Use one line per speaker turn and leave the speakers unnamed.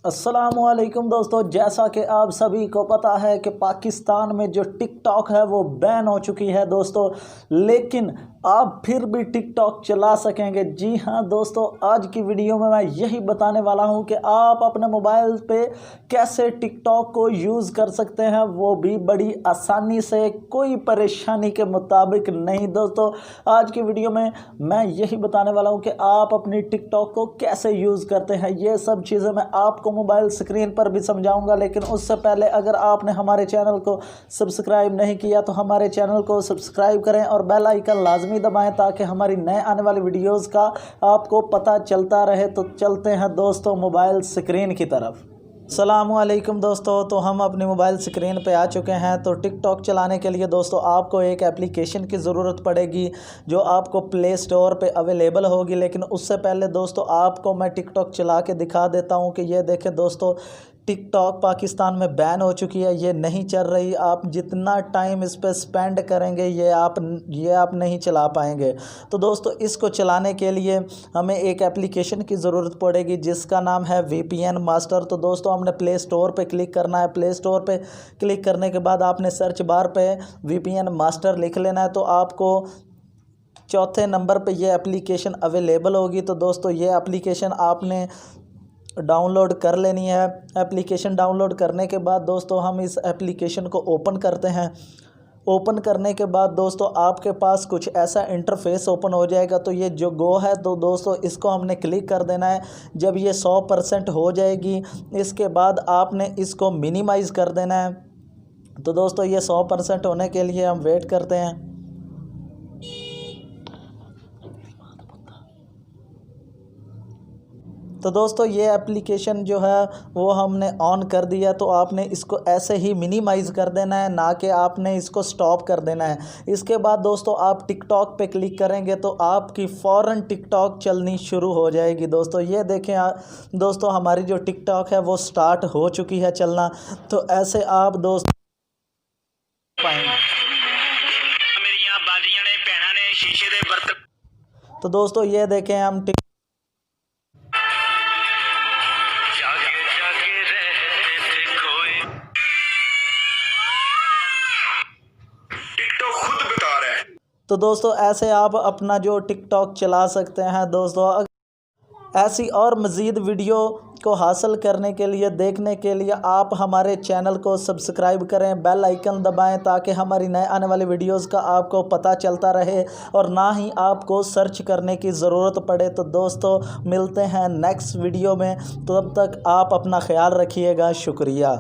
अस्सलामुअलैकुम दोस्तों, जैसा कि आप सभी को पता है कि पाकिस्तान में जो टिकटॉक है वो बैन हो चुकी है दोस्तों। लेकिन आप फिर भी टिकटॉक चला सकेंगे। जी हाँ दोस्तों, आज की वीडियो में मैं यही बताने वाला हूँ कि आप अपने मोबाइल पे कैसे टिकटॉक को यूज़ कर सकते हैं, वो भी बड़ी आसानी से, कोई परेशानी के मुताबिक नहीं। दोस्तों आज की वीडियो में मैं यही बताने वाला हूँ कि आप अपनी टिकटॉक को कैसे यूज़ करते हैं। ये सब चीज़ें मैं आपको मोबाइल स्क्रीन पर भी समझाऊंगा, लेकिन उससे पहले अगर आपने हमारे चैनल को सब्सक्राइब नहीं किया तो हमारे चैनल को सब्सक्राइब करें और बेल आइकन लाजमी दबाएं ताकि हमारी नए आने वाली वीडियोस का आपको पता चलता रहे। तो चलते हैं दोस्तों मोबाइल स्क्रीन की तरफ। अस्सलामुअलैकुम दोस्तों, तो हम अपनी मोबाइल स्क्रीन पे आ चुके हैं। तो टिकटॉक चलाने के लिए दोस्तों आपको एक एप्लीकेशन की ज़रूरत पड़ेगी जो आपको प्ले स्टोर पे अवेलेबल होगी। लेकिन उससे पहले दोस्तों आपको मैं टिकटॉक चला के दिखा देता हूँ कि ये देखें दोस्तों, टिकटॉक पाकिस्तान में बैन हो चुकी है, ये नहीं चल रही। आप जितना टाइम इस पर स्पेंड करेंगे ये आप नहीं चला पाएंगे। तो दोस्तों इसको चलाने के लिए हमें एक एप्लीकेशन की ज़रूरत पड़ेगी जिसका नाम है VPN मास्टर। तो दोस्तों हमने प्ले स्टोर पे क्लिक करना है। प्ले स्टोर पे क्लिक करने के बाद आपने सर्च बार पे VPN मास्टर लिख लेना है। तो आपको चौथे नंबर पे ये एप्लीकेशन अवेलेबल होगी। तो दोस्तों ये एप्लीकेशन आपने डाउनलोड कर लेनी है। एप्लीकेशन डाउनलोड करने के बाद दोस्तों हम इस एप्लीकेशन को ओपन करते हैं। ओपन करने के बाद दोस्तों आपके पास कुछ ऐसा इंटरफेस ओपन हो जाएगा। तो ये जो गो है तो दोस्तों इसको हमने क्लिक कर देना है। जब ये 100% हो जाएगी इसके बाद आपने इसको मिनिमाइज़ कर देना है। तो दोस्तों ये 100% होने के लिए हम वेट करते हैं। तो दोस्तों ये एप्लीकेशन जो है वो हमने ऑन कर दिया। तो आपने इसको ऐसे ही मिनिमाइज़ कर देना है, ना कि आपने इसको स्टॉप कर देना है। इसके बाद दोस्तों आप टिकटॉक पे क्लिक करेंगे तो आपकी फ़ौरन टिकटॉक चलनी शुरू हो जाएगी। दोस्तों ये देखें दोस्तों हमारी जो टिकटॉक है वो स्टार्ट हो चुकी है चलना। तो ऐसे आप दोस्त पाएंगे। तो दोस्तों ये देखें हम तो दोस्तों ऐसे आप अपना जो टिकटॉक चला सकते हैं। दोस्तों ऐसी और मज़ीद वीडियो को हासिल करने के लिए, देखने के लिए आप हमारे चैनल को सब्सक्राइब करें, बेल आइकन दबाएं ताकि हमारी नए आने वाली वीडियोस का आपको पता चलता रहे और ना ही आपको सर्च करने की ज़रूरत पड़े। तो दोस्तों मिलते हैं नेक्स्ट वीडियो में, तो तब तक आप अपना ख्याल रखिएगा। शुक्रिया।